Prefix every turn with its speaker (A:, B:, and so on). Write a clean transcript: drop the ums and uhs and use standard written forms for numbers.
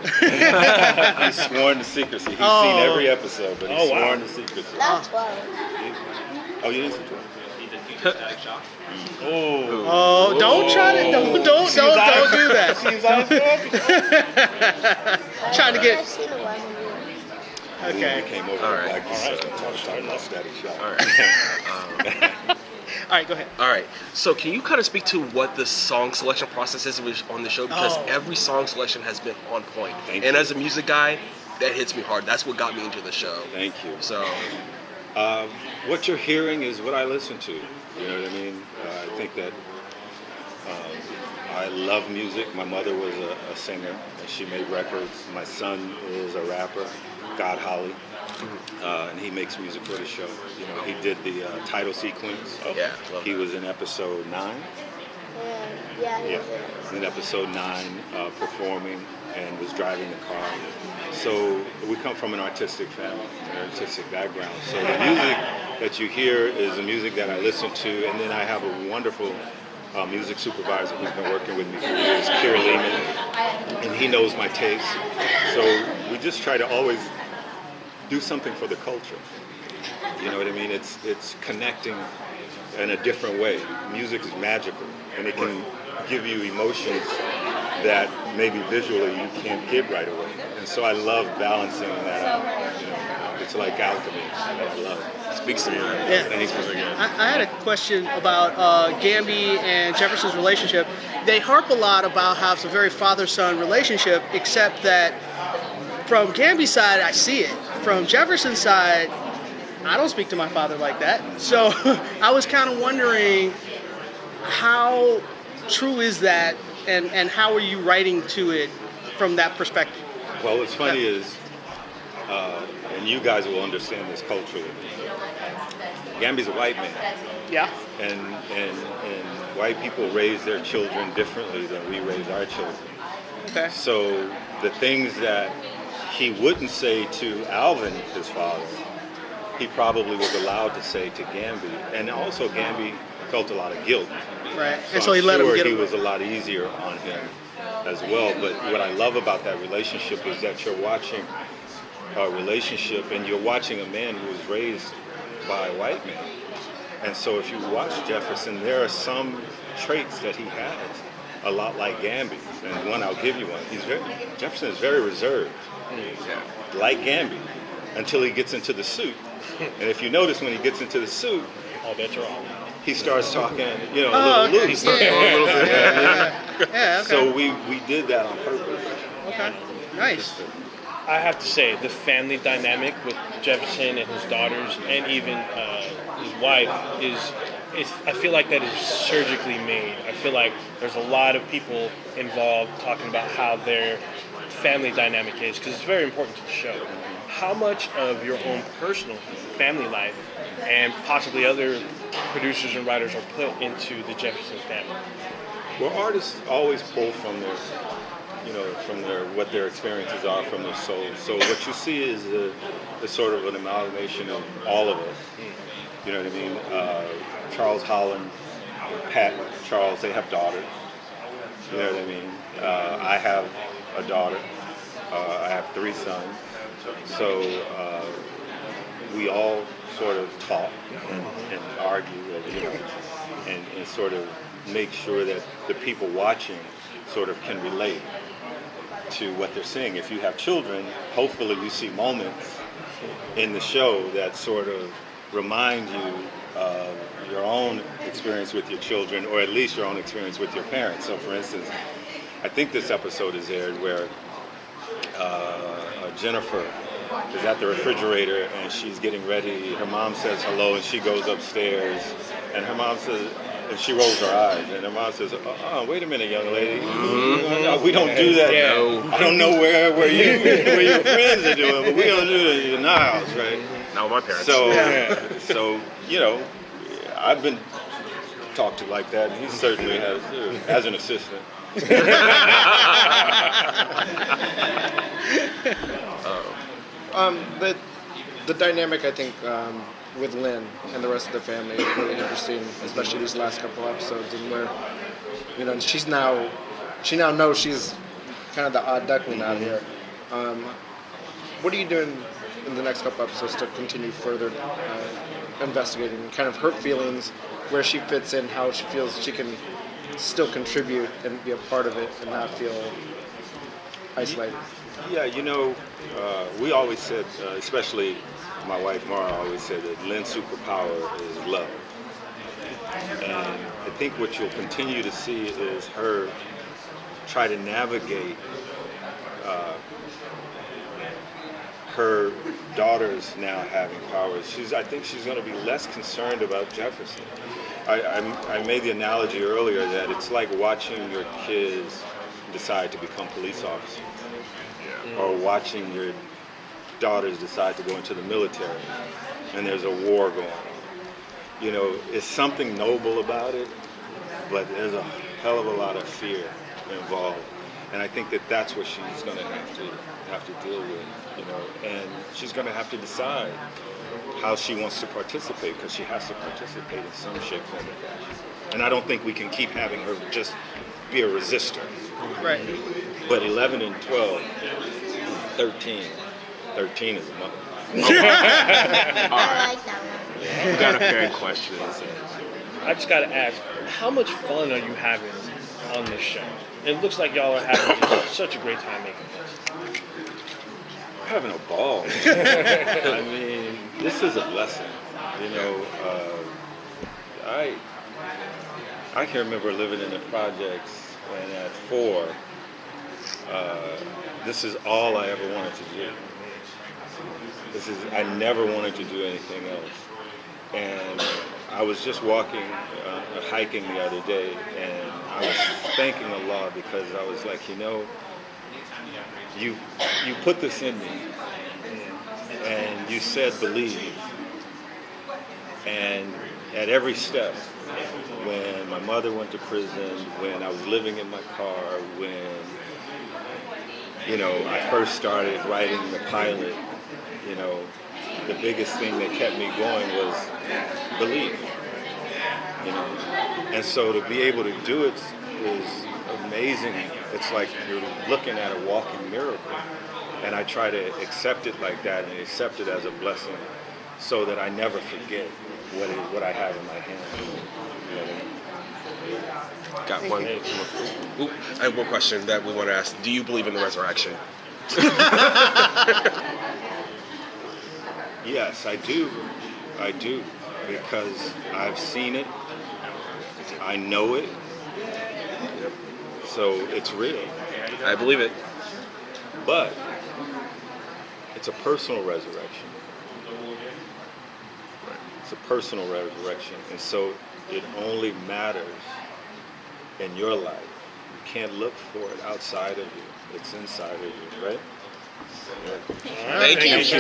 A: He's sworn to secrecy. He's seen every episode, but he's sworn to secrecy.
B: Not 12.
A: Oh, you didn't see 12?
C: Don't try to don't do that. Trying to get.
B: I've seen 11 years.
C: Okay.
A: We came over like you said, talking about Static Shock.
D: All right.
C: All right, go ahead.
D: All right. So can you kind of speak to what the song selection process is on the show? Because every song selection has been on point.
A: Thank
D: and
A: you.
D: as a music guy, that hits me hard. That's what got me into the show.
A: Thank you.
D: So,
A: what you're hearing is what I listen to. You know what I mean? I think that I love music. My mother was a singer, and she made records. My son is a rapper, God Holly, and he makes music for the show. You know, he did the title sequence.
D: yeah. Love
A: He
D: that.
A: was in episode 9.
B: Yeah, he
A: Yeah,
B: was
A: in episode 9, performing and was driving the car. So we come from an artistic family, an artistic background. So the music that you hear is the music that I listen to, and then I have a wonderful music supervisor who's been working with me for years, Kier Lehman, and he knows my taste. So we just try to always do something for the culture. You know what I mean? It's connecting in a different way. Music is magical, and it can give you emotions that maybe visually you can't get right away. And so I love balancing that out. You know, it's like alchemy that I love.
D: Speaks to me.
C: Yeah.
A: Thanks.
C: I had a question about Gamby and Jefferson's relationship. They harp a lot about how it's a very father-son relationship, except that from Gamby's side, I see it. From Jefferson's side, I don't speak to my father like that. So I was kind of wondering, how true is that, and how are you writing to it from that perspective?
A: Well, what's funny is, and you guys will understand this culturally, Gamby's a white man.
C: Yeah.
A: And white people raise their children differently than we raise our children.
C: Okay.
A: So the things that he wouldn't say to Alvin, his father, he probably was allowed to say to Gamby. And also Gamby felt a lot of guilt.
C: Right.
A: So
C: And so he
A: I'm
C: let him
A: sure
C: get
A: he
C: away.
A: was a lot easier on him as well. But what I love about that relationship is that you're watching a relationship and you're watching a man who was raised by a white man. And so if you watch Jefferson, there are some traits that he has a lot like Gamby's. And one, I'll give you one. Jefferson is very reserved, like Gamby, until he gets into the suit. And if you notice when he gets into the suit,
E: I'll bet you're wrong.
A: he starts talking, a little loose.
C: Yeah, okay.
A: So we did that on purpose.
C: Okay. Nice.
E: I have to say, the family dynamic with Jefferson and his daughters, and even his wife, I feel like that is surgically made. I feel like there's a lot of people involved talking about how their family dynamic is, because it's very important to the show. How much of your own personal family life and possibly other producers and writers are put into the Jefferson family?
A: Well, artists always pull from what their experiences are from their soul. So what you see is a sort of an amalgamation of all of us. You know what I mean? Charles Holland, Pat, Charles, they have daughters. You know what I mean? I have a daughter. I have 3 sons. So we all sort of talk and argue, and sort of make sure that the people watching sort of can relate to what they're seeing. If you have children, hopefully you see moments in the show that sort of remind you of your own experience with your children, or at least your own experience with your parents. So for instance, I think this episode is aired where Jennifer is at the refrigerator and she's getting ready. Her mom says hello and she goes upstairs, and her mom says, and she rolls her eyes, and her mom says, wait a minute, young lady. No, we don't do that.
D: No.
A: I don't know where your friends are doing, but we don't do it in our house, right?
D: Not with my parents.
A: So I've been talked to like that, and he certainly has too, as an assistant.
F: The dynamic, I think, with Lynn and the rest of the family is really interesting, especially these last couple episodes, and where, she now knows she's kind of the odd duckling out here. What are you doing in the next couple episodes to continue further investigating kind of her feelings, where she fits in, how she feels she can still contribute and be a part of it and not feel isolated?
A: Yeah, we always said, especially my wife Mara always said that Lynn's superpower is love. And I think what you'll continue to see is her try to navigate her daughters now having powers. I think she's going to be less concerned about Jefferson. I made the analogy earlier that it's like watching your kids decide to become police officers, or watching your daughters decide to go into the military, and there's a war going on. It's something noble about it, but there's a hell of a lot of fear involved. And I think that that's what she's going to have to deal with, and she's going to have to decide how she wants to participate, because she has to participate in some shape, form, or fashion. And I don't think we can keep having her just be a resistor.
C: Right.
A: But 11 and 12, 13 is a mother.
B: I like that one.
D: We got a fair question.
E: I just got to ask, how much fun are you having on this show? It looks like y'all are having just such a great time making this.
A: We're having a ball. I mean, this is a blessing. I can remember living in the projects, and at 4, this is all I ever wanted to do. I never wanted to do anything else. And I was just hiking the other day, and I was thanking Allah, because I was like, you put this in me, and you said believe. And at every step, when my mother went to prison, when I was living in my car, when I first started writing the pilot, the biggest thing that kept me going was belief. And so to be able to do it is amazing. It's like you're looking at a walking miracle. And I try to accept it like that, and accept it as a blessing, so that I never forget what I have in my hand.
D: Got one. I have one question that we want to ask. Do you believe in the resurrection?
A: Yes, I do. I do, because I've seen it. I know it. So it's real.
D: I believe it.
A: But it's a personal resurrection. It's a personal resurrection. And so it only matters in your life. You can't look for it outside of you. It's inside of you, right?
D: Thank you.